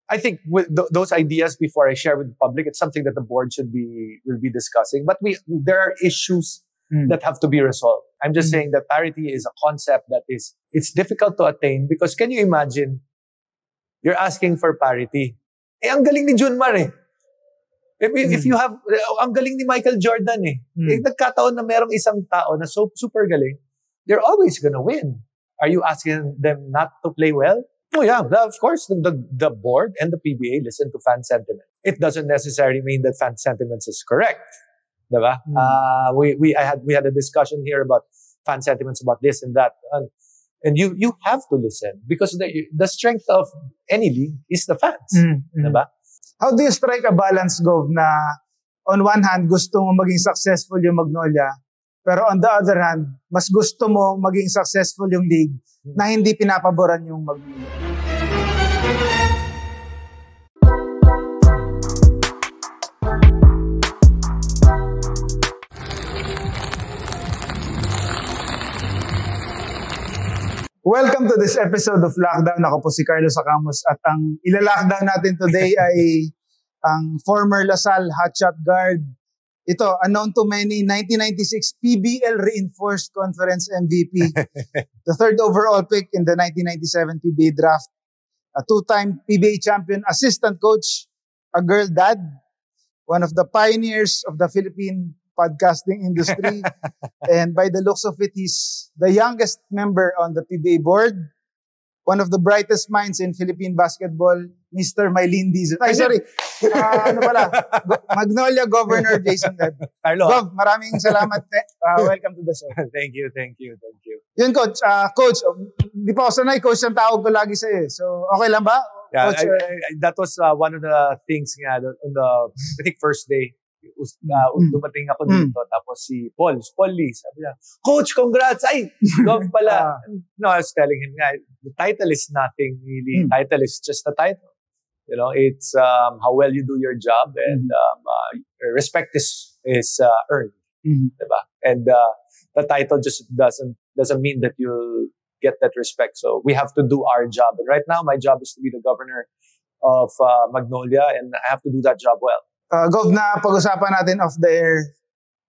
I think with those ideas before I share with the public, it's something that the board will be discussing. But there are issues that have to be resolved. I'm just saying that parity is a concept that it's difficult to attain because can you imagine you're asking for parity? Ang galing ni Junmar eh. If you have, ang galing ni Michael Jordan eh. Nagkataon na merong isang tao na super galing, they're always gonna win. Are you asking them not to play well? Oh yeah, of course, the board and the PBA listen to fan sentiment. It doesn't necessarily mean that fan sentiments is correct, diba? We had a discussion here about fan sentiments about this and that, and you have to listen because the strength of any league is the fans, diba? How do you strike a balance, Gov, na on one hand gusto mo maging successful yung Magnolia, pero on the other hand, mas gusto mo maging successful yung league na hindi pinapaboran yung Magnolia? Welcome to this episode of Lockdown. Ako po si Carlos Acamos at ang ila-lockdown natin today ay ang former LaSalle hotshot guard. Ito, unknown to many, 1996 PBL Reinforced Conference MVP. The third overall pick in the 1997 PBA draft. A two-time PBA champion, assistant coach, a girl dad, one of the pioneers of the Philippine podcasting industry. And by the looks of it, he's the youngest member on the PBA board. One of the brightest minds in Philippine basketball, Mr. Mylene Dizon. Ay, sorry. Magnolia Governor Jason Webb. Gov, maraming salamat. Welcome to the show. Thank you. Yun, Coach. Coach, di pa ako sanay. Coach ang tawag ko lagi sa'yo. So, okay lang ba? Yeah, Coach, that was one of the things nga on the, I think, first day. Dumating ako dito, tapos si Paul Lee, sabi niya, Coach, congrats! Ay, Gov pala. No, I was telling him, the title is nothing really. Title is just a title. You know, it's how well you do your job and respect is earned. Diba? And the title just doesn't mean that you'll get that respect. So we have to do our job. And right now, my job is to be the governor of Magnolia, and I have to do that job well. Gov, na pag-usapan natin off the air,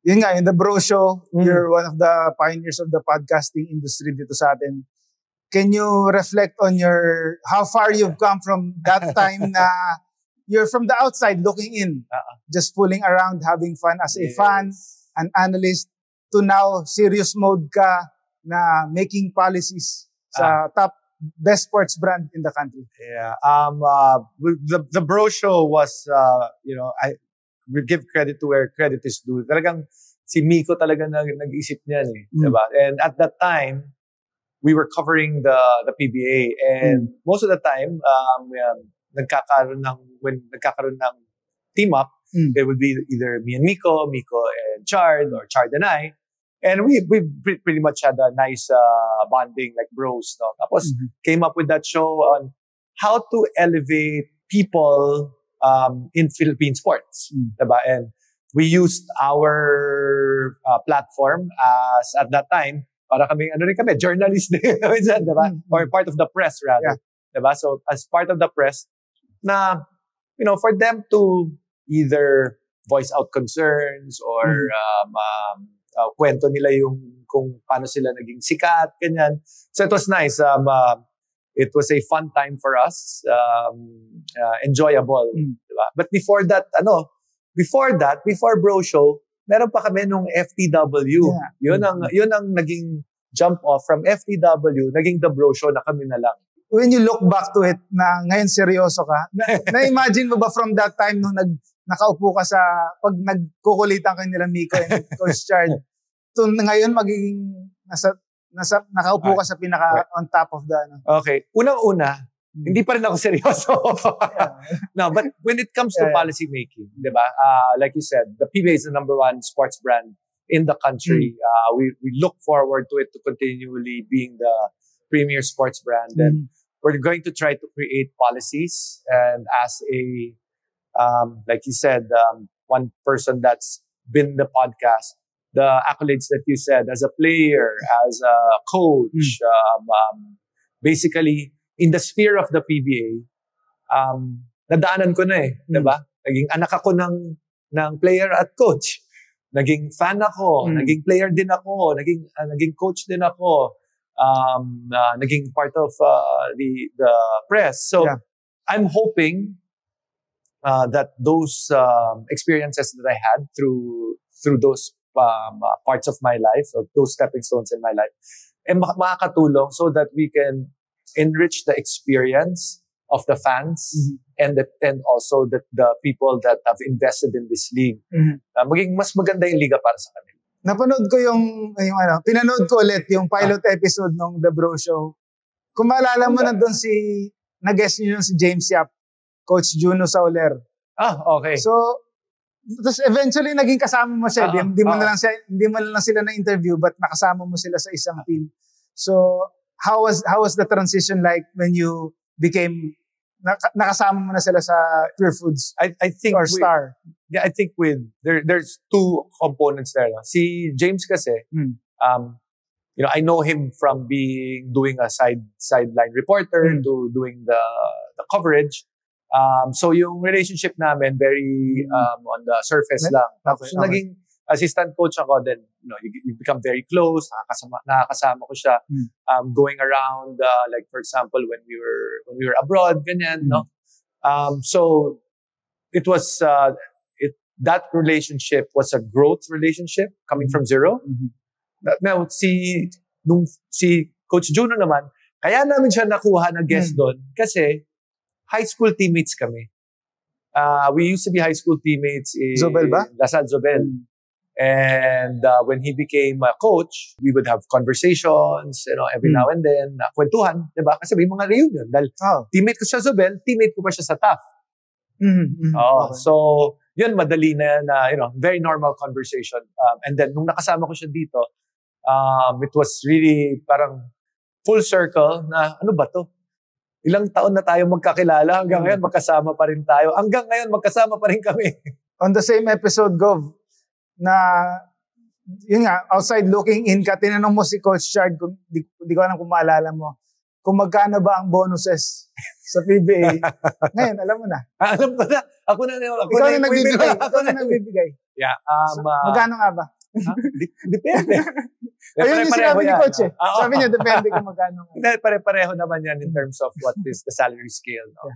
yun nga, in the Bro Show, you're one of the pioneers of the podcasting industry dito sa atin. Can you reflect on how far you've come from that time na you're from the outside looking in, just fooling around, having fun as a fan, an analyst, to now serious mode ka na making policies sa top best sports brand in the country? Yeah. The Bro Show was, we give credit to where credit is due. Talagang si Miko talaga nag-isip niyan eh. Diba? And at that time, we were covering the PBA. And most of the time, when nagkakaroon ng team up, there would be either me and Miko and Chard, or Chard and I. And we pretty much had a nice bonding, like bros. No? Tapos came up with that show on how to elevate people in Philippine sports. Diba? And we used our platform as at that time, para kami, journalist din, diba? Or part of the press rather. Yeah. Diba? So as part of the press, na, for them to either voice out concerns or kwento nila yung kung paano sila naging sikat, ganyan. So it was nice. It was a fun time for us. Enjoyable. Diba? But before Bro Show, meron pa kami nung FTW. Yeah. Yun ang naging jump off from FTW, naging The Bro Show na kami na lang. When you look back to it, na ngayon seryoso ka, na-imagine mo ba from that time nung nakaupo ka pag nagkukulitan kayo nila Miko and Coach Chard, to ngayon magiging nakaupo ka sa pinaka on top of the Okay. Unang-una, hindi pa rin ako seryoso. No, but when it comes to policy making, diba? Like you said, the PBA is the number one sports brand in the country. We look forward to it to continually being the premier sports brand. And we're going to try to create policies. And as a like you said, one person that's been the podcast, the accolades that you said as a player, as a coach, basically in the sphere of the PBA, nadaanan ko na eh, 'di ba? Naging anak ako ng player at coach. Naging fan ako, naging player din ako, naging coach din ako. Naging part of the press. So I'm hoping that those experiences that I had through those parts of my life, or those stepping stones in my life, makakatulong so that we can enrich the experience of the fans and also the people that have invested in this league. Maging mas maganda yung liga para sa kanila. Napanood ko pinanood ko ulit yung pilot episode ng The Bro Show. Kung maalala mo, nag-guest niyo si James Yap, Coach Juno Sauler. Okay. So, tapos eventually naging kasama mo siya. Hindi mo na lang sila na-interview, but nakasama mo sila sa isang team. So, how was the transition like when you became nakasama mo na sila sa Pure Foods? I think or Star? Yeah, I think there's two components there. No? Si James kasi, I know him from doing a sideline reporter to doing the coverage. So yung relationship namin very on the surface lang. Tapos naging assistant coach ako, then you become very close. Nakakasama ko siya going around, like for example when we were abroad, ganyan, no. So it was that relationship was a growth relationship coming from zero. Now si Coach Juno naman, kaya namin siya nakuha na guest doon kasi high school teammates kami. We used to be high school teammates in Zobel ba? Lasal Zobel. And when he became a coach, we would have conversations, every now and then, kwentuhan, diba? Kasi may mga reunion. Dahil teammate ko siya sa Zobel, teammate ko pa siya sa TAF. Okay. So, yun, madali na very normal conversation. And then, nung nakasama ko siya dito, it was really parang full circle na, ano ba to? Ilang taon na tayo magkakilala, hanggang ngayon magkasama pa rin tayo. Hanggang ngayon magkasama pa rin kami. On the same episode, Gov, na yun nga, outside looking in ka, tinanong mo si Coach Chard, di ko alam kung maalala mo, kung magkano ba ang bonuses sa PBA. Ngayon, alam mo na. Alam ko na. Ako na nagbibigay. Ako na nagbibigay. Yeah. Magkano nga ba? Depende. Ayun yung sinabi ni Coach eh. Sabi niya, depende kung magkano. Pare-pareho naman yan in terms of what is the salary scale. No?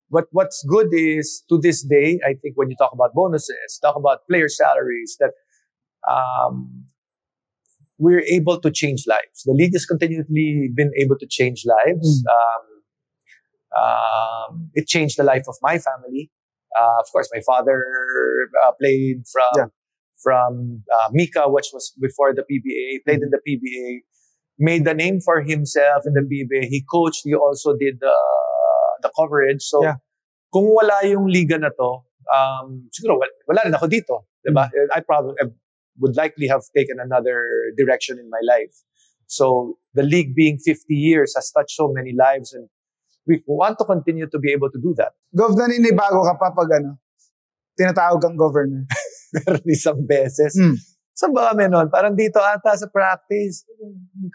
But what's good is, to this day, I think when you talk about bonuses, talk about player salaries, that we're able to change lives. The league has continually been able to change lives. It changed the life of my family. Of course, my father played from Mika, which was before the PBA, played in the PBA, made the name for himself in the PBA. He coached, he also did the coverage. So, kung wala yung liga na to, siguro wala rin ako dito. Diba? I would likely have taken another direction in my life. So, the league being 50 years has touched so many lives, and we want to continue to be able to do that. Gov, naninibago ka pa pag tinatawag kang governor? Meron isang beses. Saan ba kami nun? Parang dito ata sa practice.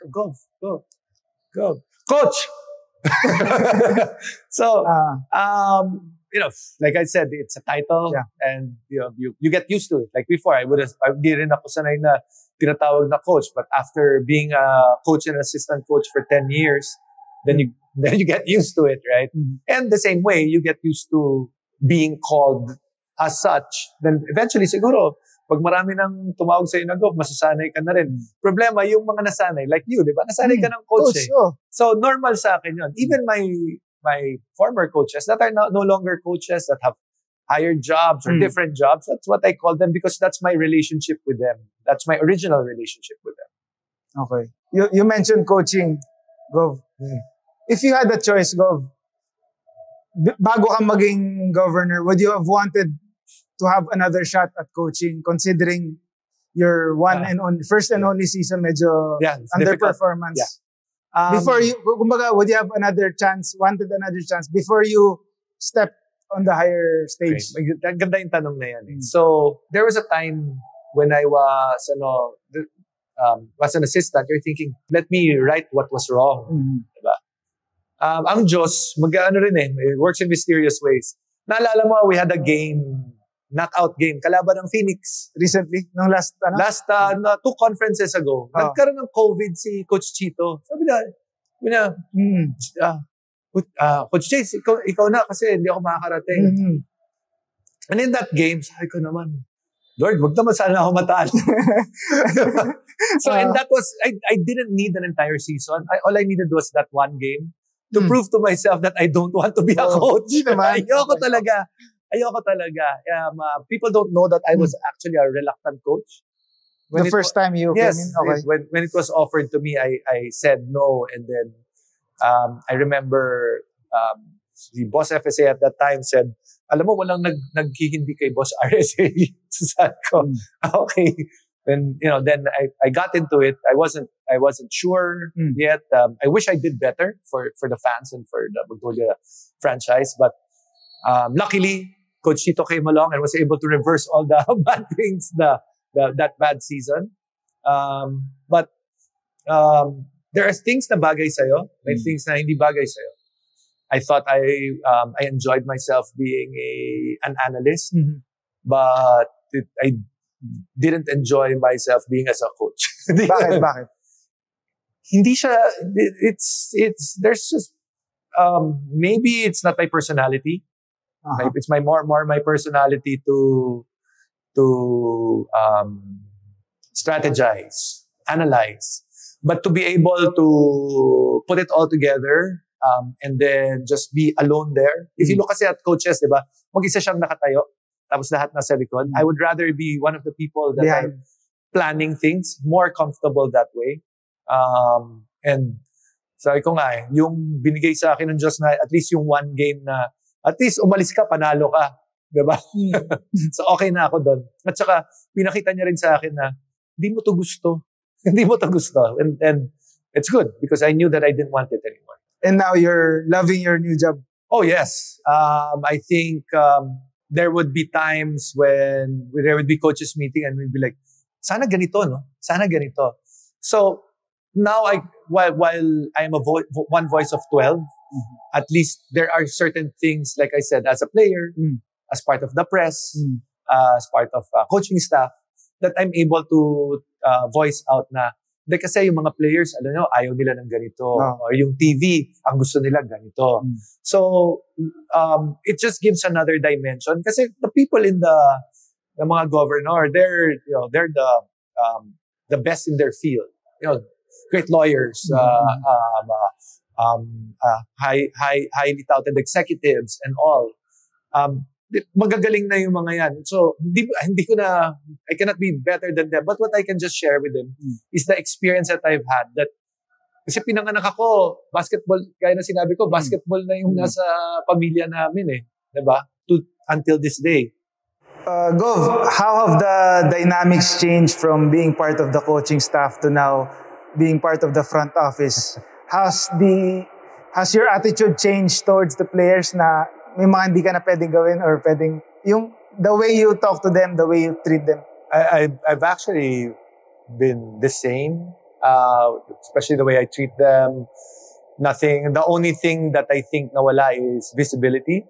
Go. Coach! So, like I said, it's a title, and you get used to it. Like before, di rin ako sanay na tinatawag na coach, but after being a coach and assistant coach for 10 years, then you get used to it, right? And the same way, you get used to being called as such. Then eventually, siguro, pag marami nang tumawag sa'yo na Gov, masasanay ka na rin. Problema, yung mga nasanay, like you, di ba? Nasanay ka ng coach eh. So, normal sa akin yun. Even my former coaches that are no longer coaches, that have higher jobs or different jobs, that's what I call them, because that's my relationship with them. That's my original relationship with them. Okay. You mentioned coaching, Gov. If you had a choice, Gov, bago ka maging governor, would you have wanted to have another shot at coaching, considering your first and only season medyo underperformance? Before you, kumbaga, would you have wanted another chance before you step on the higher stage? Okay. Ganda yung tanong na yan. So, there was a time when I was an assistant, you're thinking, let me right what was wrong. Diba? Ang Diyos, mag-ano rin it works in mysterious ways. Naalala mo, we had a game, knockout game, kalaban ng Phoenix. Recently? Nung last, Last, 2 conferences ago, nagkaroon ng COVID si Coach Chito. Sabi na, Coach Chase, ikaw na kasi hindi ako makakarating. And in that game, sabi ko naman, Lord, wag naman sana ako matalo. And that was, I didn't need an entire season. All I needed was that one game to prove to myself that I don't want to be a coach. Ayoko talaga. People don't know that I was actually a reluctant coach. The first time you came in? Okay. When it was offered to me, I said no. And then I remember the boss FSA at that time said, alam mo, walang naghihindi kay boss RSA. So sabi ko, okay. Then, then I got into it. I wasn't sure yet. I wish I did better for the fans and for the Magnolia franchise. But luckily, Coach Chito came along and was able to reverse all the bad things, that bad season. But there are things na bagay sa'yo, may things na hindi bagay sa'yo. I thought I enjoyed myself being an analyst, but I didn't enjoy myself being as a coach. Bakit? Hindi siya, there's just, maybe it's not my personality. It's more my personality to strategize, analyze, but to be able to put it all together, and then just be alone there. If you look kasi at coaches, di ba, mag-isa siyang nakatayo, tapos lahat nasa likod. I would rather be one of the people that are planning things, more comfortable that way. And sabi ko nga yung binigay sa akin ng Diyos na at least yung one game na, at least umalis ka, panalo ka. Diba? So okay na ako doon. At saka, pinakita niya rin sa akin na, hindi mo to gusto. Hindi mo to gusto. And it's good because I knew that I didn't want it anymore. And now you're loving your new job? Oh, yes. I think there would be times when there would be coaches meeting and we'd be like, sana ganito, no? Sana ganito. So now, while I am one voice of 12, at least there are certain things, like I said, as a player, as part of the press, as part of coaching staff, that I'm able to voice out na, kasi yung mga players, alam nyo, ayaw nila ng ganito. Or yung TV, ang gusto nila ganito. So, it just gives another dimension. Kasi the people in the mga governor, they're the best in their field. Great lawyers, highly touted executives and all. Magagaling na yung mga yan. So, hindi ko na, I cannot be better than them. But what I can just share with them is the experience that I've had. That, kasi pinanganak ako, basketball, gaya na sinabi ko, basketball na yung nasa pamilya namin eh. Diba? Until this day. Gov, how have the dynamics changed from being part of the coaching staff to now being part of the front office? Has your attitude changed towards the players na may mga hindi ka na pwedeng gawin or pwedeng, the way you talk to them, the way you treat them? I've actually been the same, especially the way I treat them. Nothing, the only thing that I think nawala is visibility.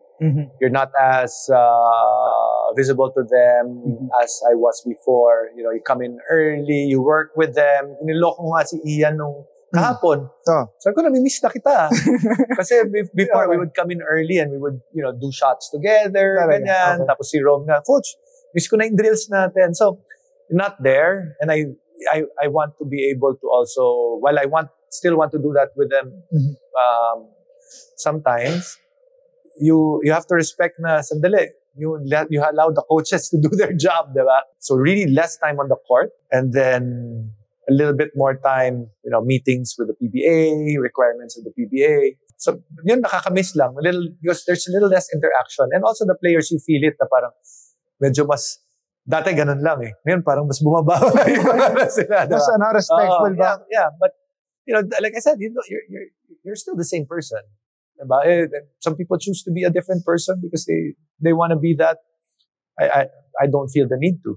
You're not as visible to them as I was before. You come in early, you work with them. Niloko nga si Ian nung kahapon. Sabi ko, nami-miss na kita. Kasi before, we would come in early and we would, do shots together, ganyan. Tapos si Rome nga, Coach, miss ko na yung drills natin. So, not there. And I want to be able to also, while I still want to do that with them, sometimes, you have to respect na sandali. You allow the coaches to do their job, diba? So really less time on the court and then a little bit more time, meetings with the PBA, requirements of the PBA. So yun, nakakamiss lang. Because there's a little less interaction. And also the players, you feel it na parang medyo mas, dati ganun lang eh. Ngayon parang mas bumaba sila. Mas respectful ba? Yeah, but like I said, you're still the same person. Some people choose to be a different person because they want to be that. I don't feel the need to.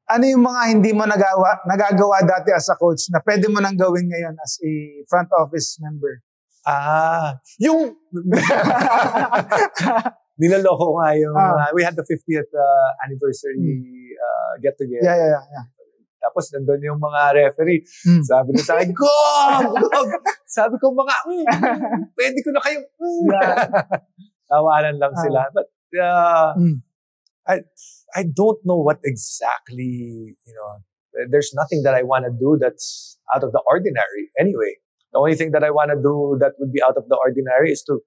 Ano yung mga hindi mo nagagawa dati as a coach na pwede mo nang gawin ngayon as a front office member? Yung nilaloko nga yung we had the 50th anniversary get together. Yeah. Tapos nandun yung mga referee. Sabi nila sa akin, go! Sabi ko pwede ko na kayo. Tawanan lang sila. But I don't know what exactly, there's nothing that I want to do that's out of the ordinary anyway. The only thing that I want to do that would be out of the ordinary is to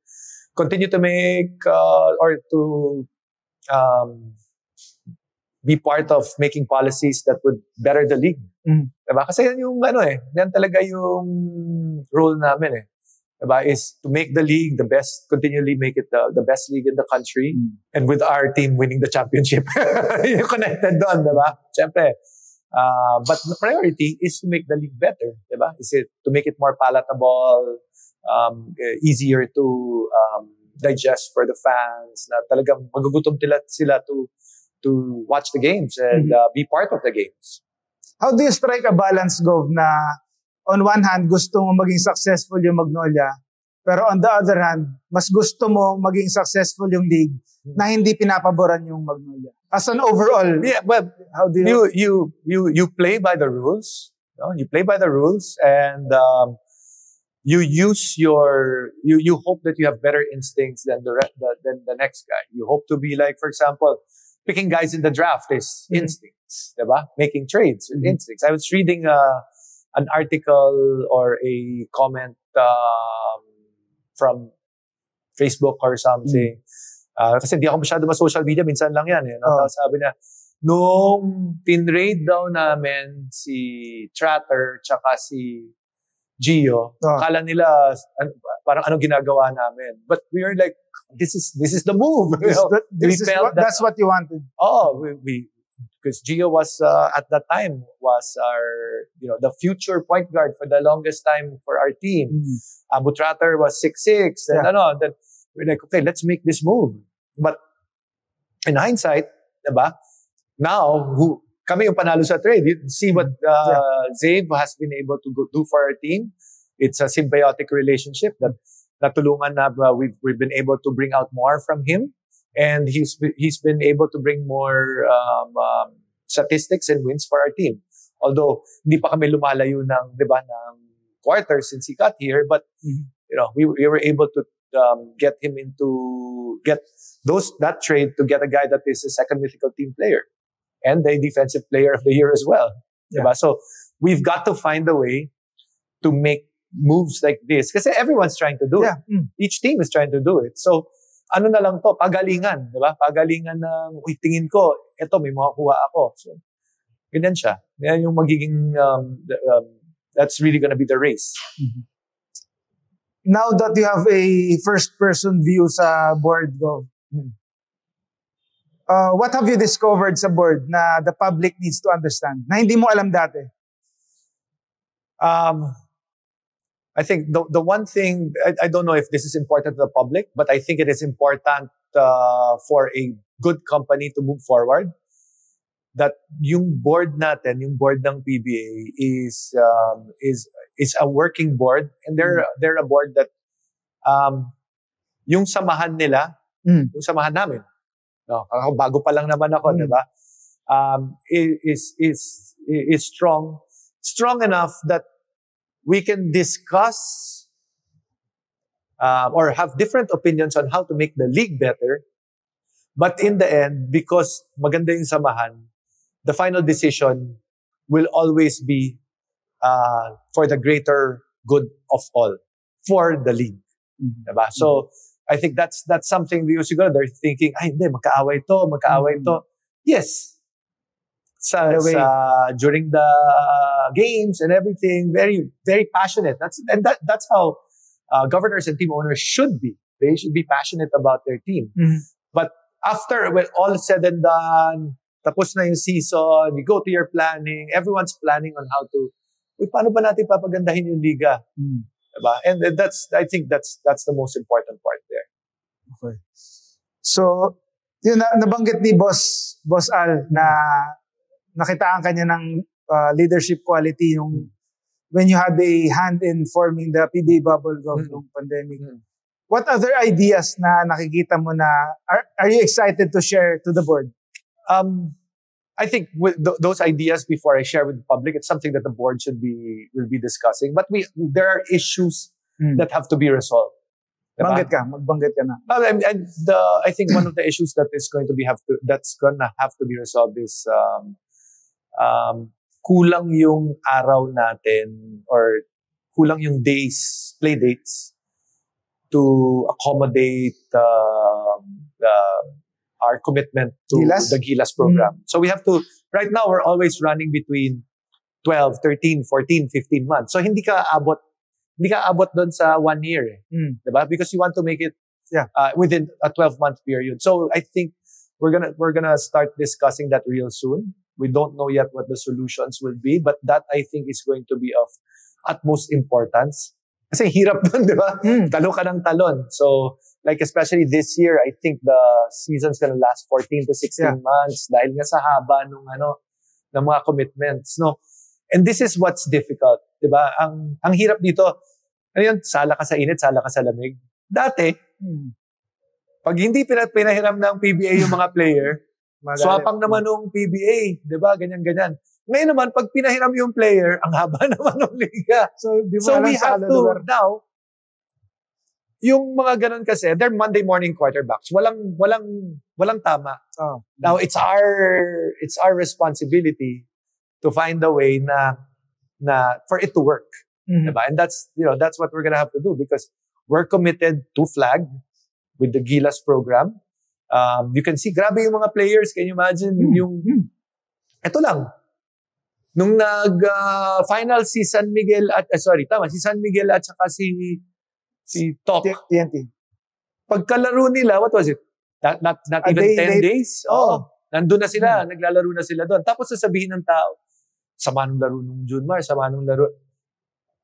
continue to make or to be part of making policies that would better the league. Diba? Kasi yan yung yan talaga yung role namin Diba? Is to make the league the best, continually make it the best league in the country. And with our team winning the championship. You're connected doon, diba? Siyempre. But the priority is to make the league better, diba? Is it to make it more palatable, easier to digest for the fans, na talagang magugutom sila to watch the games and be part of the games. How do you strike a balance, Gov, na on one hand, gusto mo maging successful yung Magnolia, pero on the other hand, mas gusto mo maging successful yung league na hindi pinapaboran yung Magnolia? As an overall, how do you play by the rules. You play by the rules, and you use you hope that you have better instincts than the next guy. You hope to be like, for example, picking guys in the draft is instincts, diba? Making trades is instincts. I was reading an article or a comment from Facebook or something. Kasi hindi ako masyado social media, minsan lang yan. Tapos sabi na, nung tinrade daw namin si Tratter tsaka si Gio, kala nila parang anong ginagawa namin. But we were like, this is the move. That's what you wanted. Because Gio was at that time was our the future point guard for the longest time for our team. Abu Tratter was 6'6", and then we're like, okay, let's make this move. But in hindsight, diba? Now kami yung panalo sa trade. You see what Zabe has been able to do for our team. It's a symbiotic relationship that natulungan na we've been able to bring out more from him. And he's been able to bring more statistics and wins for our team. Although hindi pa kami lumalayo ng quarters since he got here, but we were able to get him that trade to get a guy that is a second mythical team player and the defensive player of the year as well. Yeah. So we've got to find a way to make moves like this because everyone's trying to do it. Each team is trying to do it. So ano na lang to, pagalingan, di ba? Pagalingan ng, tingin ko, eto, may makakuha ako. So, ganyan siya. Yan yung magiging, that's really gonna be the race. Now that you have a first-person view sa board, Gov, what have you discovered sa board na the public needs to understand, na hindi mo alam dati? I think the one thing, I don't know if this is important to the public, but I think it is important for a good company to move forward. That yung board natin, yung board ng PBA is a working board, and they're a board that yung samahan nila, yung samahan namin, bago pa lang naman ako, diba? Is strong enough that we can discuss or have different opinions on how to make the league better. But in the end, because maganda yung samahan, the final decision will always be for the greater good of all, for the league. Diba? So, I think that's something siguro they're thinking, ay hindi, magkaaway to. Yes. During the games and everything, very, very passionate. That's how governors and team owners should be. They should be passionate about their team. But after, when all is said and done, tapos na yung season, you go to your planning, everyone's planning on how to, paano ba natin papagandahin yung liga? Diba? And I think that's the most important part there. Okay. So, yun nabanggit ni Boss Al na nakitaan kanya ng leadership quality yung when you had a hand in forming the PBA bubble gov nung pandemic. What other ideas na nakikita mo na are you excited to share to the board? I think with those ideas, before I share with the public, it's something that the board will be discussing. But there are issues that have to be resolved. Magbanggit ka na. I think one of the issues that is going to have to be resolved is kulang yung araw natin or kulang yung play dates to accommodate our commitment to the Gilas program. So we have to, right now we're always running between 12, 13, 14, 15 months. So hindi ka abot doon sa 1 year. Diba? Because you want to make it within a 12-month period. So I think we're gonna start discussing that real soon. We don't know yet what the solutions will be, but that I think is going to be of utmost importance. Kasi hirap dun, di ba? Talo ka ng talon. So, like especially this year, I think the season's gonna last 14 to 16 months dahil nga sa haba ng mga commitments, no? And this is what's difficult, di ba? Ang hirap dito, ano yun? Sala ka sa init, sala ka sa lamig. Dati, pag hindi pinahiram ng PBA yung mga player, swapang naman ng PBA, di ba? Ganyan-ganyan. Ngayon naman, pag pinahiram yung player, ang haba naman ng liga. So we have to, now, yung mga ganun kasi, they're Monday morning quarterbacks. Walang tama. Now, it's our responsibility to find a way na for it to work. Diba? And that's what we're gonna have to do because we're committed to flag with the Gilas program. You can see, grabe yung mga players. Can you imagine ito lang. Nung final si San Miguel si San Miguel at saka si Tok. TNT. Pagkalaro nila, what was it? Not even 10 days? Nandun na sila, naglalaro na sila doon. Tapos sasabihin ng tao, sama nung laro nung Junmar, sama nung laro.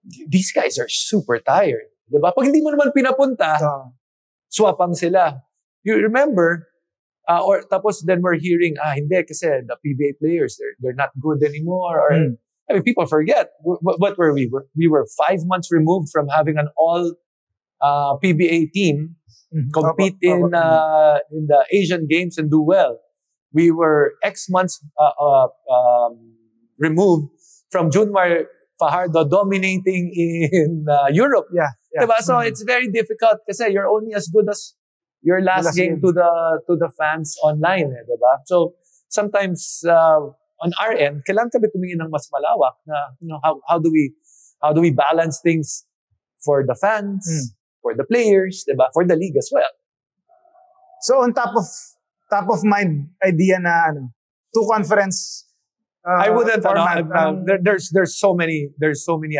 These guys are super tired. Diba? Pag hindi mo naman pinapunta, swapang sila. You remember, tapos then we're hearing, hindi kasi the PBA players, they're not good anymore. Or, I mean, people forget. What were we? We were 5 months removed from having an all PBA team compete in the Asian Games and do well. We were X months removed from Junmar Fajardo dominating in Europe. Diba? So it's very difficult kasi you're only as good as your last game to the fans online, diba? So sometimes on our end, kailangan kami tumingin ng mas malawak na how do we balance things for the fans, for the players, diba? For the league as well. So on top of mind idea na two conference I wouldn't there's so many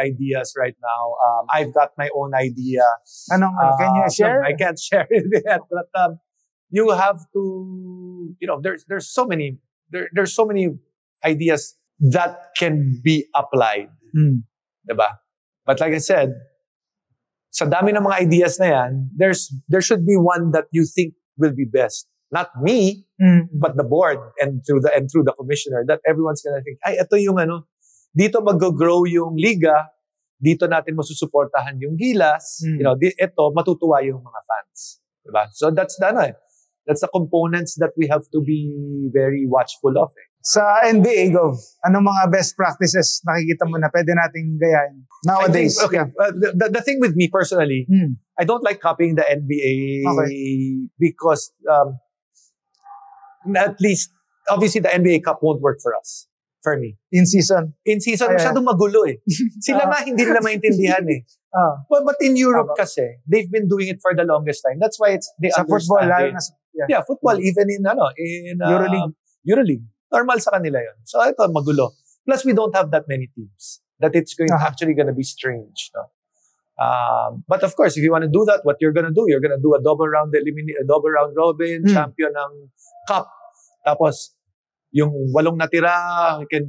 ideas right now. I've got my own idea. Can you share? I can't share it yet, but you have to, there's so many ideas that can be applied. Diba? But like I said, sa dami ng mga ideas na yan, there should be one that you think will be best. Not me, but the board and through the commissioner, that everyone's gonna think, ay, ito yung dito mag-grow yung liga, dito natin masusuportahan yung Gilas, ito matutuwa yung mga fans. Diba? So that's the components that we have to be very watchful of. Sa NBA, Gov, anong mga best practices nakikita mo na pwede nating gayahin nowadays? The thing with me personally, I don't like copying the NBA because at least, obviously, the NBA Cup won't work for us. For me. In season, masyadong magulo eh. Sila nga hindi nila maintindihan eh. But in Europe kasi, they've been doing it for the longest time. That's why they sa football, football, even in Euroleague. Normal sa kanila yun. So ito, magulo. Plus, we don't have that many teams. That it's actually going to be strange. No? But of course, if you want to do that, what you're going to do a double round robin, champion ng cup. Tapos, yung 8 natira, we can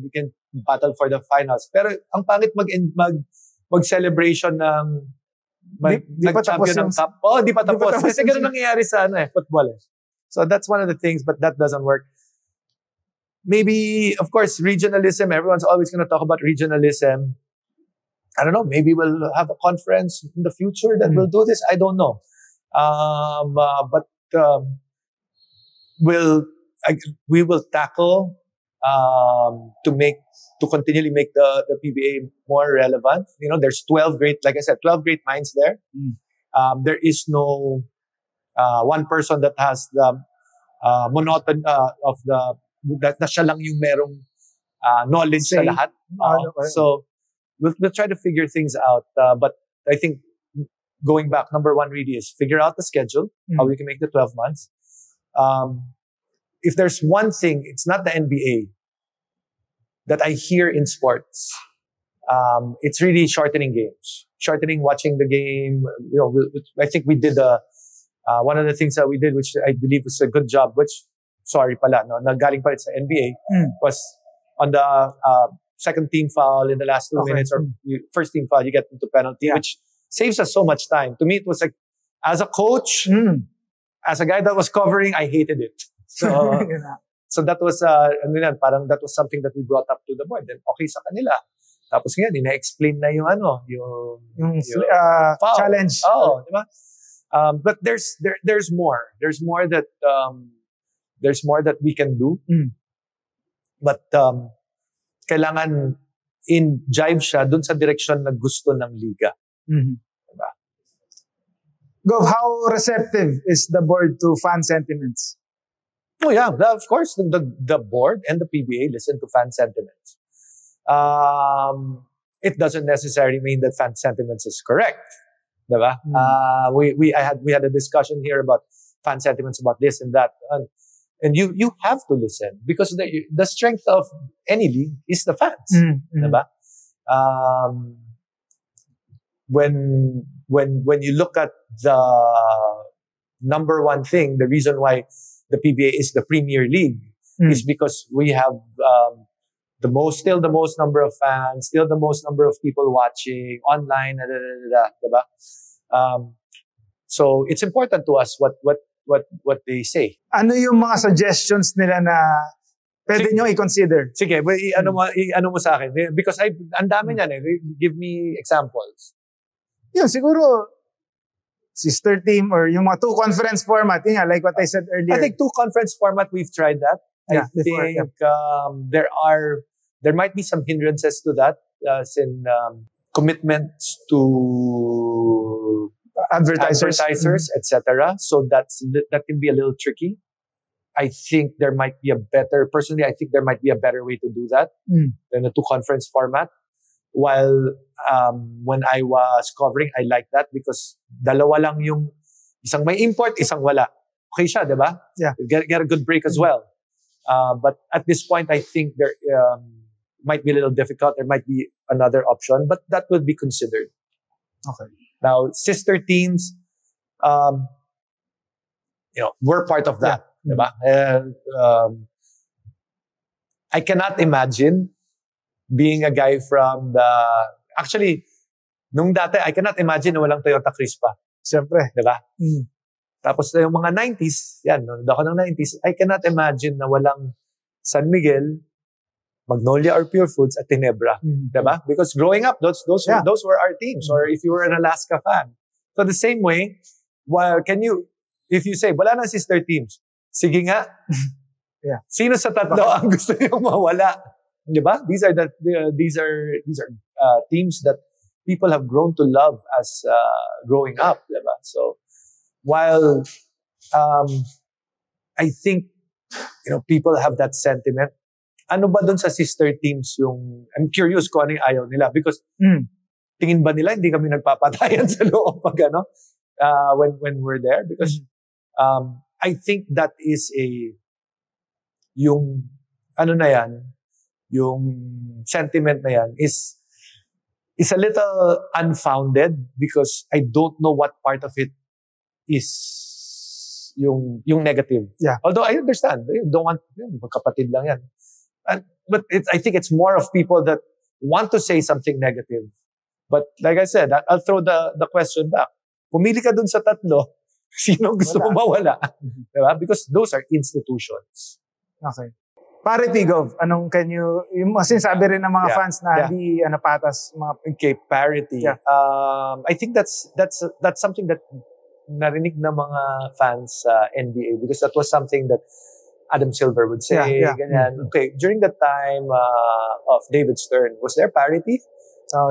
battle for the finals. Pero ang pangit mag-celebration ng nag-champion ng cup. Di pa tapos. Kasi ganun nangyayari sa football eh. So that's one of the things, but that doesn't work. Maybe, of course, regionalism. Everyone's always going to talk about regionalism. I don't know, maybe we'll have a conference in the future that will do this. I don't know. But we will tackle to continually make the PBA more relevant. There's 12 great, like I said, 12 great minds there. There is no one person that has the monotony of the that siya lang yung merong knowledge sa lahat. So we'll try to figure things out. But I think going back, number one really is figure out the schedule, how we can make the 12 months. If there's one thing, it's not the NBA that I hear in sports. It's really shortening games, shortening watching the game. I think we did one of the things that we did, which I believe was a good job, which, sorry pala, no, nagaling pa rin sa NBA, was on the second team foul in the last 2 minutes, or first team foul, you get into penalty, which saves us so much time. To me, it was like, as a coach, as a guy that was covering, I hated it. So, so that was, parang that was something that we brought up to the board. Then, okay sa kanila. Tapos ngayon, ina-explain na yung foul. Challenge. Oh, diba? But there's more. There's more that we can do. But kailangan in-jive siya dun sa direction na gusto ng liga. Diba? Gov, how receptive is the board to fan sentiments? Oh yeah, of course, the board and the PBA listen to fan sentiments. It doesn't necessarily mean that fan sentiments is correct. Diba? We had a discussion here about fan sentiments about this and that. And you have to listen because the strength of any league is the fans. Diba? When you look at the number one thing, the reason why the PBA is the Premier League is because we have still the most number of fans, still the most number of people watching online, diba? So it's important to us what they say. Ano yung mga suggestions nila na pwede nyo i-consider? Sige, ano mo sa akin? Because ang dami niyan eh. Give me examples. Yun, siguro sister team or yung mga 2 conference format. Yun, like what I said earlier. I think 2 conference format, we've tried that. I think there might be some hindrances to that, as in commitments to advertisers, etc. So that can be a little tricky. I think there might be a better way to do that than a 2 conference format. While when I was covering, I like that because dalawa lang yung isang may import, isang wala. Okay siya, diba? Yeah. Get a good break as well. But at this point, I think there might be a little difficult. There might be another option, but that will be considered. Okay. Now, sister teams, we're part of that. Diba? I cannot imagine being a guy from actually, nung dati, I cannot imagine na walang Toyota Crispa. Siyempre. Diba? Tapos yung mga 90s, nung ako ng 90s, I cannot imagine na walang San Miguel, Magnolia or Pure Foods at Tinebra. Diba? Because growing up, those were our teams. Or if you were an Alaska fan. So the same way, if you say, wala na sister teams, sige nga. Sino sa tatlo ang gusto niyong mawala? Diba? These are teams that people have grown to love as growing up. Diba? So while I think people have that sentiment, ano ba dun sa sister teams I'm curious kung ano yung ayaw nila because tingin ba nila hindi kami nagpapatayan sa loob pag when we're there? Because I think that is yung sentiment na yan is a little unfounded because I don't know what part of it is yung negative. Yeah. Although I understand, they don't want, magkapatid lang yan. But I think it's more of people that want to say something negative. But like I said, I'll throw the question back. Pumili ka dun sa tatlo, sino gusto mo mawala? Diba? Because those are institutions. Okay. Parity, Gov. Anong yung sinasabi rin ng mga fans na di patas mga... Okay, parity. Yeah. I think that's something that narinig na mga fans sa NBA because that was something that Adam Silver would say. Ganyan. Okay, during the time of David Stern, was there parity?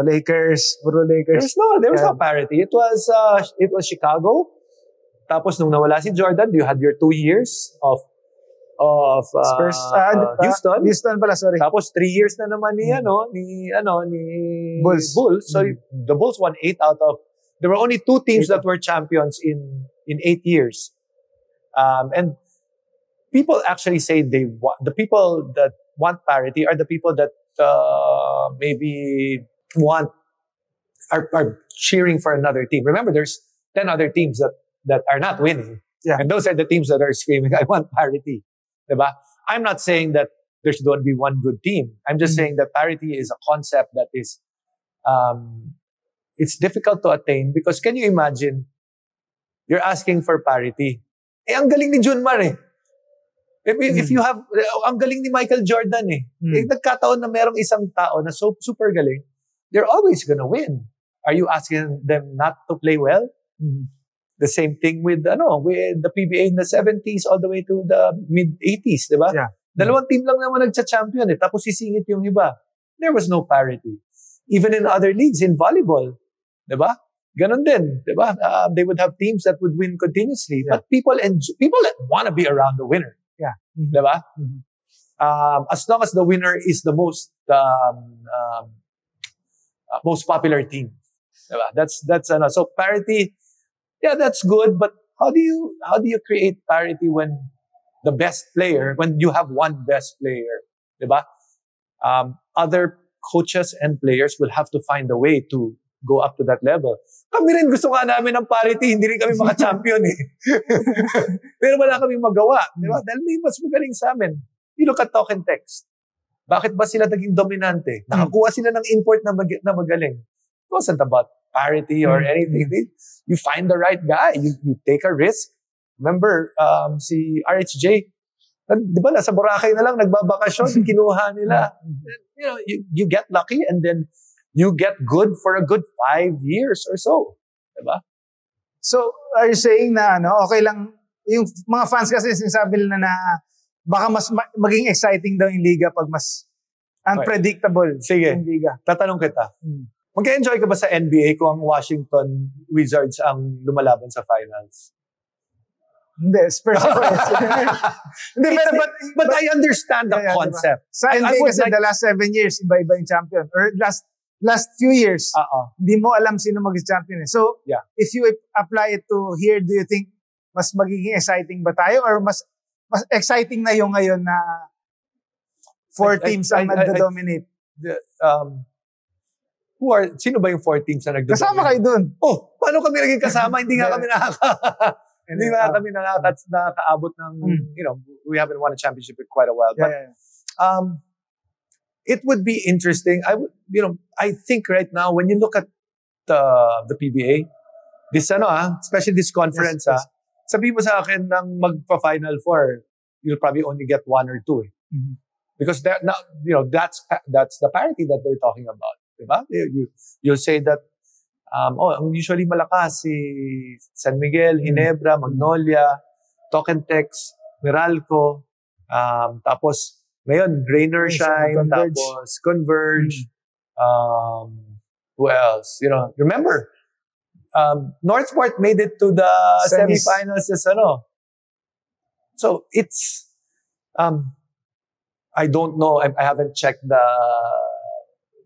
Lakers, puro Lakers. There was no parity. It was Chicago. Tapos nung nawala si Jordan, you had your 2 years of Spurs, Houston pala, sorry. Tapos 3 years na naman ni Bulls. So the Bulls won 8 out of. There were only 2 teams that were champions in 8 years, and people actually say the people that want parity are the people that maybe are cheering for another team. Remember, there's 10 other teams that are not winning, and those are the teams that are screaming, "I want parity." Diba? I'm not saying that there should only be one good team. I'm just saying that parity is a concept that is, it's difficult to attain because can you imagine, you're asking for parity. Ang galing ni Junmar eh. If you have, ang galing ni Michael Jordan eh. Nagkataon na merong isang tao na super galing, they're always gonna win. Are you asking them not to play well? The same thing with the PBA in the 70s all the way to the mid-80s, di ba? Yeah. Dalawang team lang naman nagcha-champion eh, tapos sisingit yung iba. There was no parity. Even in other leagues, in volleyball, di ba? Ganon din, di ba? They would have teams that would win continuously, but people want to be around the winner. Yeah. Di ba? As long as the winner is the most popular team. Di ba? That's so parity. Yeah, that's good, but how do you create parity when you have one best player, diba? Other coaches and players will have to find a way to go up to that level. Kami rin gusto nga namin ng parity, hindi rin kami maka-champion eh. Pero wala kaming magawa, diba? Dahil may mas magaling sa amin. You look at Talk and Text. Bakit ba sila naging dominante? Nakakuha sila ng import na magaling. It wasn't about parity or anything. You find the right guy. You take a risk. Remember, si RHJ, di ba, nasa Boracay na lang, nagbabakasyon, kinuha nila. You get lucky and then you get good for a good 5 years or so. Di ba? So, are you saying na, okay lang, yung mga fans kasi sinasabi nila na baka mas maging exciting daw yung liga pag mas unpredictable yung liga. Tatanong kita. Mag-enjoy ka ba sa NBA kung ang Washington Wizards ang lumalaban sa finals? Hindi, Spurs. Hindi, but I understand the concept. Diba? Sa NBA kasi the last 7 years, iba-iba yung champion. Or last few years, hindi mo alam sino mag-champion. So, if you apply it to here, do you think mas magiging exciting ba tayo? Or mas exciting na yung ngayon na 4 teams ang nagdo-dominate? Sino ba yung 4 teams na nagdo-dominate? Kasama kayo dun. Paano kami naging kasama? Hindi nga kami kami nakakaabot ng, we haven't won a championship in quite a while. But it would be interesting. I think right now, when you look at the PBA, especially this conference, sabi mo sa akin nang magpa-Final Four, you'll probably only get 1 or 2. Because that's the parity that they're talking about. Diba? You'll say that usually malakas si San Miguel, Ginebra, Magnolia, Talk and Text, Meralco, tapos ngayon Rainier Shine, Converge. Tapos Converge. Who else? Remember, Northport made it to the semifinals. So it's I don't know. I haven't checked the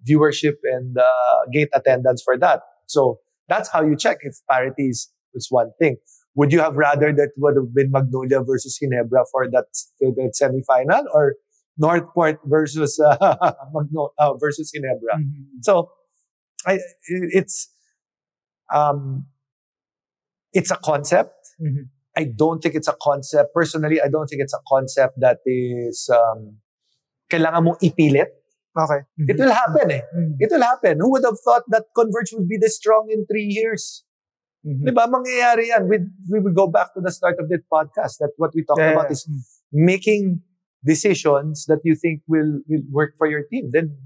viewership and gate attendance for that. So that's how you check if parity is one thing. Would you have rather that would have been Magnolia versus Ginebra for that semifinal, or Northport versus versus Ginebra? So it's a concept. I don't think it's a concept. Personally, I don't think it's a concept that is kailangan mong ipilit. Okay. It will happen eh. It will happen. Who would have thought that Converge would be this strong in 3 years? Diba? Mangyayari yan. We will go back to the start of this podcast that what we talked about is making decisions that you think will work for your team. Then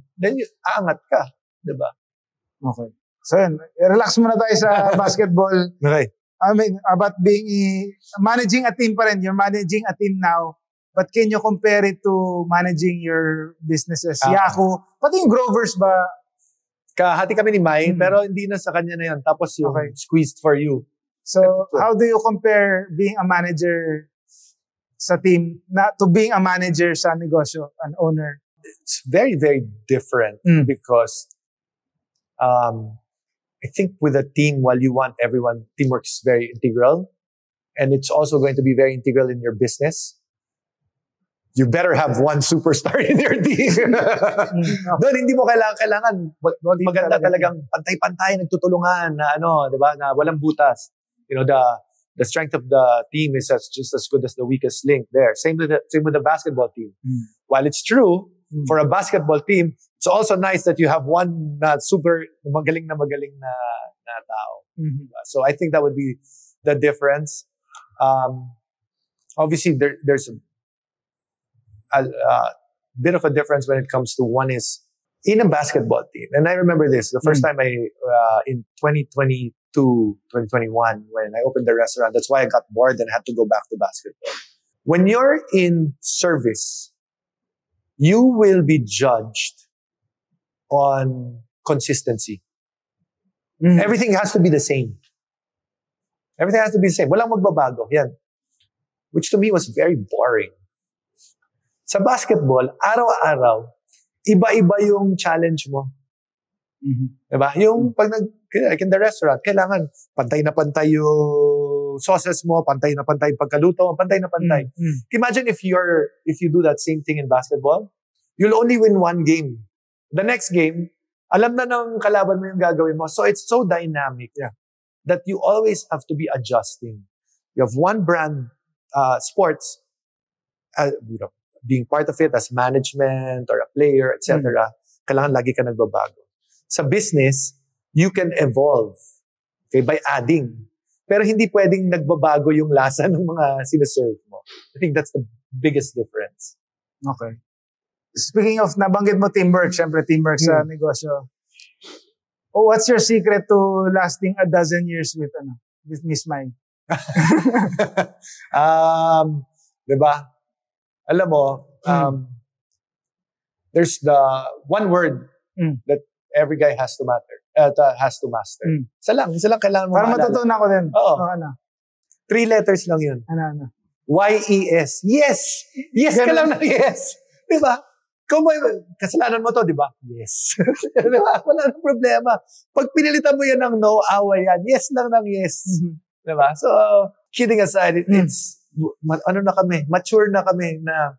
aangat ka. Diba? Okay. So yun, relax muna tayo sa basketball. Okay. I mean, about managing a team pa rin. You're managing a team now. But can you compare it to managing your businesses? Yahoo, pati yung Grovers ba? Kahati kami ni Mai, pero hindi na sa kanya na yun. Tapos yung squeezed for you. So, how do you compare being a manager sa team to being a manager sa negosyo, an owner? It's very, very different because I think with a team, while you want everyone, teamwork is very integral. And it's also going to be very integral in your business. You better have one superstar in your team. Doon, hindi mo kailangan maganda talagang pantay-pantay, nagtutulungan na diba, na walang butas. You know, the strength of the team is just as good as the weakest link there. Same with the basketball team. While it's true, for a basketball team, it's also nice that you have one super magaling na tao. So I think that would be the difference. Obviously, there's a bit of a difference when it comes to one is in a basketball team. And I remember this, the first time in 2022, 2021, when I opened the restaurant, that's why I got bored and had to go back to basketball. When you're in service, you will be judged on consistency. Everything has to be the same. Everything has to be the same. Walang magbabago. Yan. Which to me was very boring. Sa basketball, araw-araw, iba-iba yung challenge mo. Diba? Yung pag like in the restaurant, kailangan pantay na pantay yung sauces mo, pantay na pantay yung pagkaluto, pantay na pantay. Imagine if you do that same thing in basketball, you'll only win one game. The next game, alam na ng kalaban mo yung gagawin mo. So it's so dynamic that you always have to be adjusting. You have one brand, sports, being part of it as management or a player, etc. Kailangan lagi ka nagbabago. Sa business, you can evolve by adding. Pero hindi pwedeng nagbabago yung lasa ng mga sinaserve mo. I think that's the biggest difference. Okay. Speaking of, nabanggit mo teamwork, syempre teamwork sa negosyo. What's your secret to lasting a dozen years with Miss Mai? Diba? Alam mo, there's the one word that every guy has to master. Isa lang kailangan mo maalala. Para matutunan ko din. Oo. 3 letters lang yun. Ano? Y-E-S. Yes! Yes ka lang ng yes! Diba? Kung may kasalanan mo to, diba? Yes. Diba? Wala nang problema. Pag pinilitan mo yan ng no, away yan. Yes lang ng yes. Diba? So, kidding aside, it's mature na kami na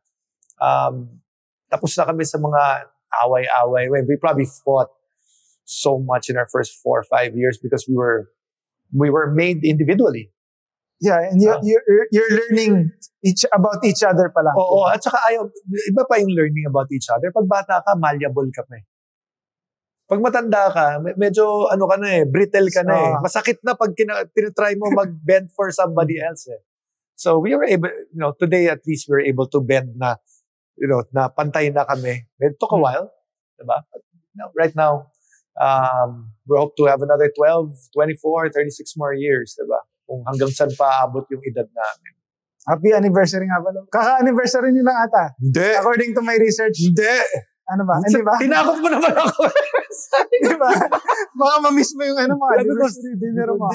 tapos na kami sa mga away-away. We probably fought so much in our first 4 or 5 years because we were made individually. Yeah, and you're learning about each other pa lang. Oo, at saka iba pa yung learning about each other. Pag bata ka, malleable ka pa eh. Pag matanda ka, medyo brittle ka na eh. Masakit na pag tinatry mo mag-bend for somebody else eh. So we were able, today at least we were able to bend na, na pantay na kami. It took a while, diba? But right now, we hope to have another 12, 24, 36 more years, diba? Kung hanggang saan pa abot yung edad namin. Happy anniversary nga pala. Kaka-anniversary nyo lang ata. Hindi. According to my research. Hindi. Ano ba? Hindi ba? Tinakot mo naman ako. Di ba? Baka ma-miss mo yung mga anniversary dinner mo.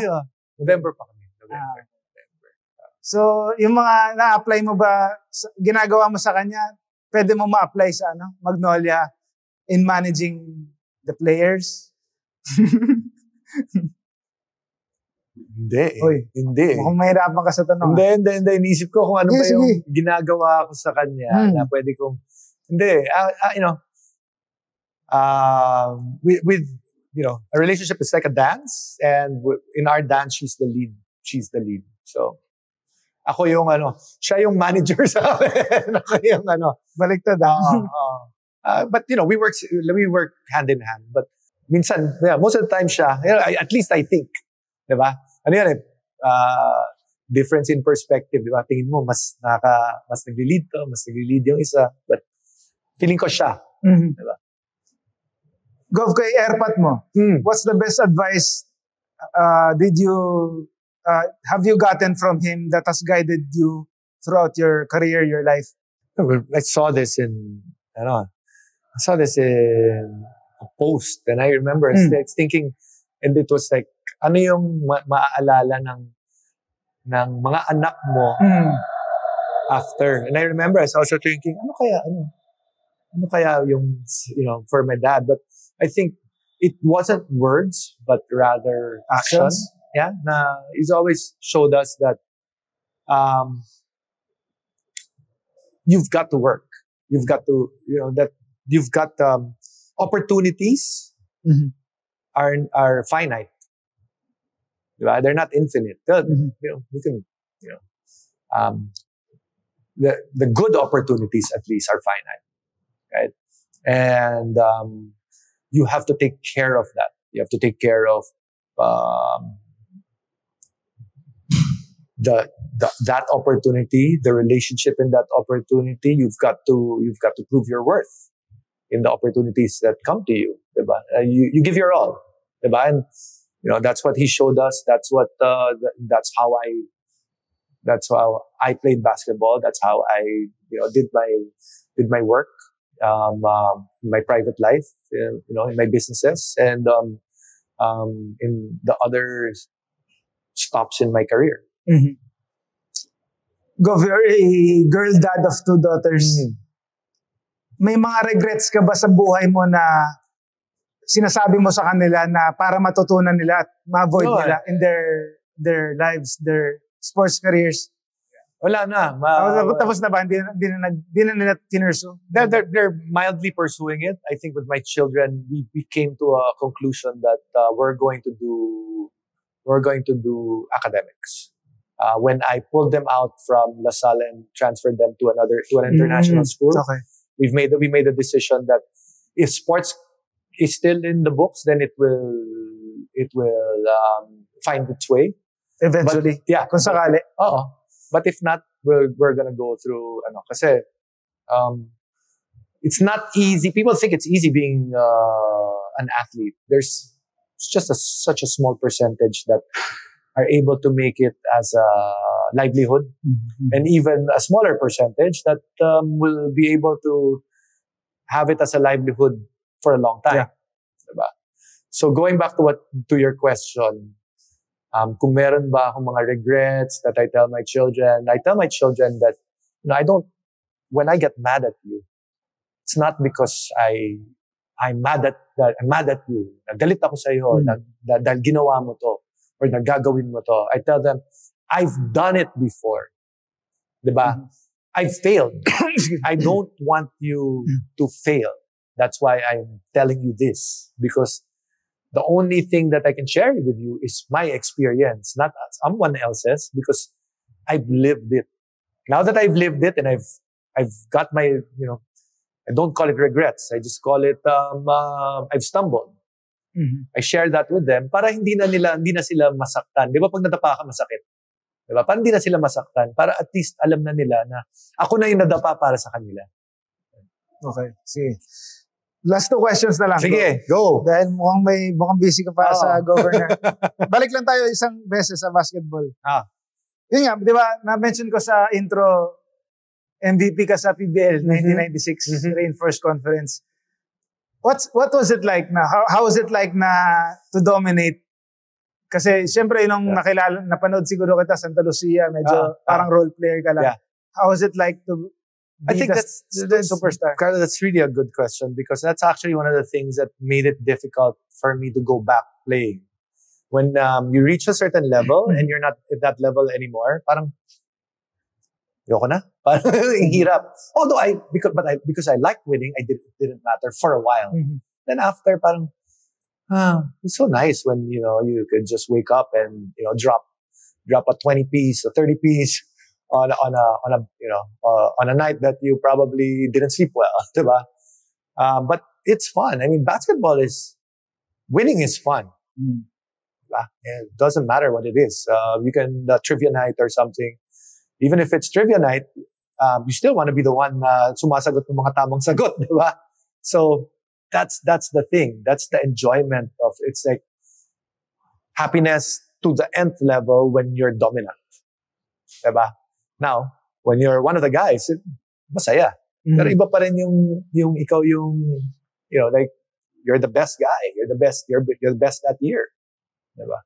November pa kami. November. So, yung mga na-apply mo ba, ginagawa mo sa kanya, pwede mo ma-apply sa Magnolia in managing the players? Hindi. Mukhang mahirapan ka sa tanong. Hindi. Inisip ko kung ano ba yung ginagawa ko sa kanya na pwede kong, hindi. With a relationship is like a dance, and in our dance, she's the lead. So, ako yung siya yung manager sa amin. Ako yung baliktad. But we work hand in hand. But minsan, most of the time siya, at least I think, diba? difference in perspective, di ba? Tingin mo, mas nagli-lead to, mas nagli-lead yung isa. But feeling ko siya. Mhm. Diba? Gov, kay airpat mo, what's the best advice have you gotten from him that has guided you throughout your career, your life? I saw this in a post, and I remember it's thinking, and it was like, ano yung maaalala ng mga anak mo after? And I remember I was also thinking, ano kaya yung, for my dad? But I think it wasn't words, but rather actions. Yeah, he's always showed us that you've got to work. You've got to, that you've got opportunities are finite. Diba? They're not infinite. We can, the good opportunities at least are finite, right? And you have to take care of that. You have to take care of that opportunity, the relationship in that opportunity. You've got to prove your worth in the opportunities that come to you. Diba? You give your all, diba? And that's what he showed us. That's how I played basketball. That's how I did my work, in my private life, in my businesses, and in the other stops in my career. Mm-hmm. Gov, you're a girl dad of 2 daughters. May mga regrets ka ba sa buhay mo na sinasabi mo sa kanila na para matutunan nila at ma-avoid nila in their lives, their sports careers? Wala na. Tapos na ba? Hindi na nila tinursu? They're mildly pursuing it. I think with my children, we came to a conclusion that we're going to do academics. When I pulled them out from La Salle and transferred them to an international school, we made a decision that if sports is still in the books, then it will find its way eventually. But, kung sakali. But if not, we're gonna go through kasi it's not easy. People think it's easy being an athlete. It's just such a small percentage that are able to make it as a livelihood, and even a smaller percentage that will be able to have it as a livelihood for a long time. Diba? So going back to your question, kung meron ba akong mga regrets that I tell my children that when I get mad at you, it's not because I'm mad at you. Nagalit ako sa iyo dahil ginawa mo to or nagagawin mo to. I tell them, I've done it before. Diba? I've failed. I don't want you to fail. That's why I'm telling you this, because the only thing that I can share with you is my experience, not someone else's, because I've lived it. Now that I've lived it and I've got my, I don't call it regrets. I just call it, I've stumbled. I share that with them para hindi na sila masaktan. Di ba pag nadapa ka masakit? Di ba? Para hindi na sila masaktan. Para at least alam na nila na ako na yung nadapa para sa kanila. Okay. Sige. Last 2 questions na lang. Sige, go. Dahil mukhang busy ka pa sa governor. Balik lang tayo isang beses sa basketball. Yun nga, di ba, na-mention ko sa intro, MVP ka sa PBL 1996, Reinforced Conference. What was it like na? How was it like na to dominate? Kasi siyempre nung napanood siguro kita Santa Lucia, medyo parang role player ka lang. Yeah. How was it like to I think that's superstar? Carlo, that's really a good question, because that's actually one of the things that made it difficult for me to go back playing. When you reach a certain level and you're not at that level anymore, parang yoko na. Parang hirap. Although because I like winning, it didn't matter for a while. Then after, parang it's so nice when you could just wake up and drop a 20-piece, a 30-piece on a night that you probably didn't sleep well, diba? But it's fun. I mean, winning is fun. It doesn't matter what it is. You can trivia night or something. Even if it's trivia night, you still want to be the one sumasagot ng mga tamang sagot, di ba? So that's the thing. That's the enjoyment of it's like happiness to the nth level when you're dominant, di ba? Now, when you're one of the guys, masaya. Pero iba pa rin yung ikaw yung like you're the best guy, you're the best that year, di ba?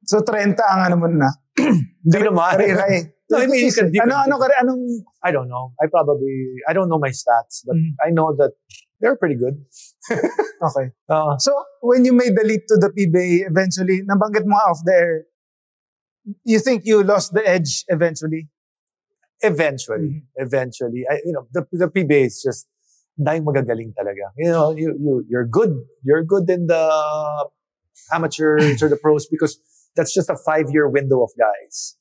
So 30 ang ano mo na. Di naman. No, I mean, anong I don't know. I don't know my stats, but I know that they're pretty good. Okay. So, when you made the leap to the PBA eventually, nabanggit mo off the air, you think you lost the edge eventually? Eventually. The PBA is just dahil magagaling talaga. You're good. You're good in the amateurs or the pros because that's just a 5-year window of guys.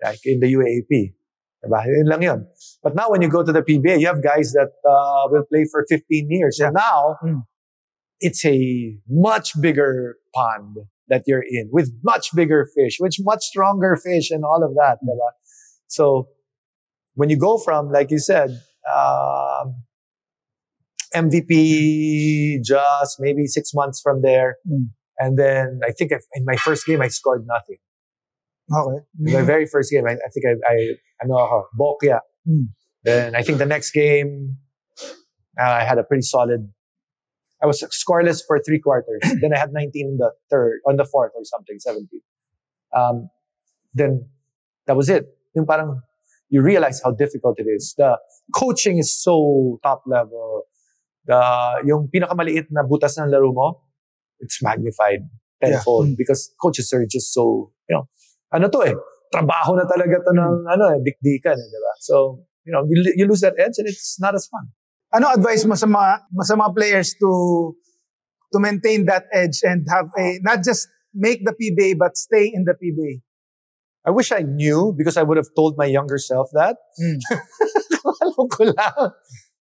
Like in the UAAP. Diba? Yun lang yun. But now when you go to the PBA, you have guys that will play for 15 years. So now, it's a much bigger pond that you're in with much bigger fish, with much stronger fish and all of that. Diba? So when you go from, like you said, MVP just maybe 6 months from there. And then I think in my first game, I scored nothing. Okay. In my very first game, I think Bokya. Then I think the next game, I had a pretty solid. I was scoreless for 3 quarters. Then I had 19 on the fourth or something, 17. Then that was it. Yung parang you realize how difficult it is. The coaching is so top level. Yung pinakamaliit na butas ng laro mo, it's magnified tenfold because coaches are just so, trabaho na talaga to ng dikdikan, diba? So, you lose that edge and it's not as fun. Ano advice mo sa mga players to maintain that edge and have not just make the PBA but stay in the PBA? I wish I knew because I would have told my younger self that. Alam ko lang.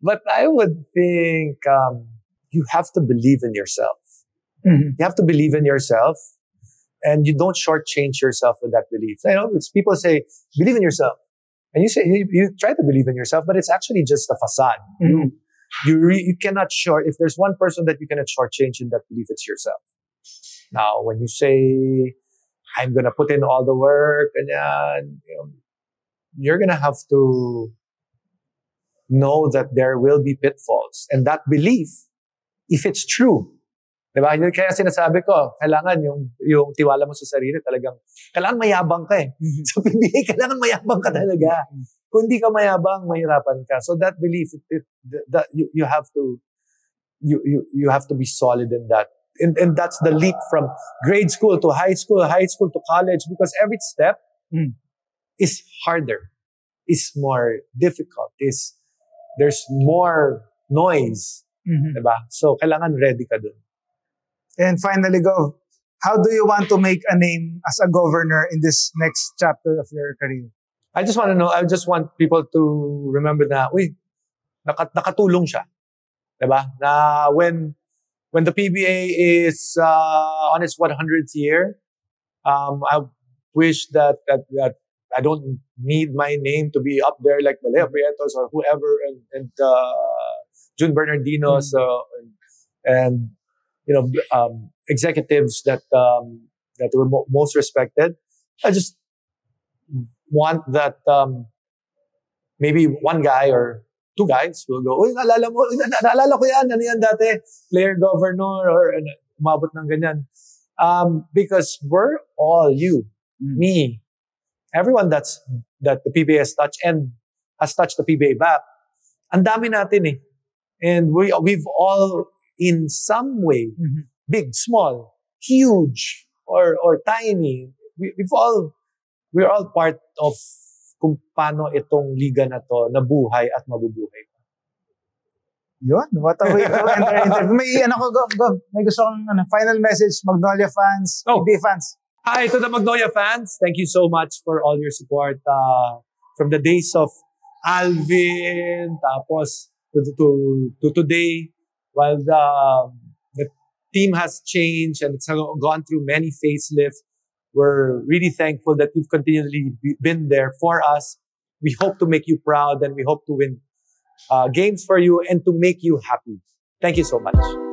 But I would think you have to believe in yourself. You have to believe in yourself. And you don't shortchange yourself with that belief. It's people say, believe in yourself. And you say, you try to believe in yourself, but it's actually just a facade. You cannot if there's one person that you cannot shortchange in that belief, it's yourself. Now, when you say, I'm going to put in all the work, and you're going to have to know that there will be pitfalls. And that belief, if it's true, diba? Kaya sinasabi ko, kailangan yung tiwala mo sa sarili talagang, kailangan mayabang ka eh. Sa PBA, kailangan mayabang ka talaga. Kung hindi ka mayabang, mahirapan ka. So that belief, you have to be solid in that. And that's the leap from grade school to high school to college, because every step is harder, is more difficult, there's more noise. Diba? So kailangan ready ka dun. And finally, Gov, how do you want to make a name as a governor in this next chapter of your career? I just want people to remember na, nakatulong siya. Diba? Na when the PBA is on its 100th year, I wish that I don't need my name to be up there like Maleo Prietos or whoever and June Bernardinos and executives that were most respected. I just want that maybe one guy or 2 guys will go, naalala ko yan, ano yan dati, player governor or umabot ng ganyan. Because we're all me, everyone that the PBA has touched and has touched the PBA back, ang dami natin eh. And we've all in some way, big, small, huge, or tiny, we're all part of kung paano itong liga na to nabuhay at mabubuhay. Yun, what a way to enter interview. May gusto kong final message, Magnolia fans, PBA fans. Hi to the Magnolia fans. Thank you so much for all your support from the days of Alvin, tapos to today, while the team has changed and it's gone through many facelifts. We're really thankful that you've continually been there for us. We hope to make you proud and we hope to win games for you and to make you happy. Thank you so much.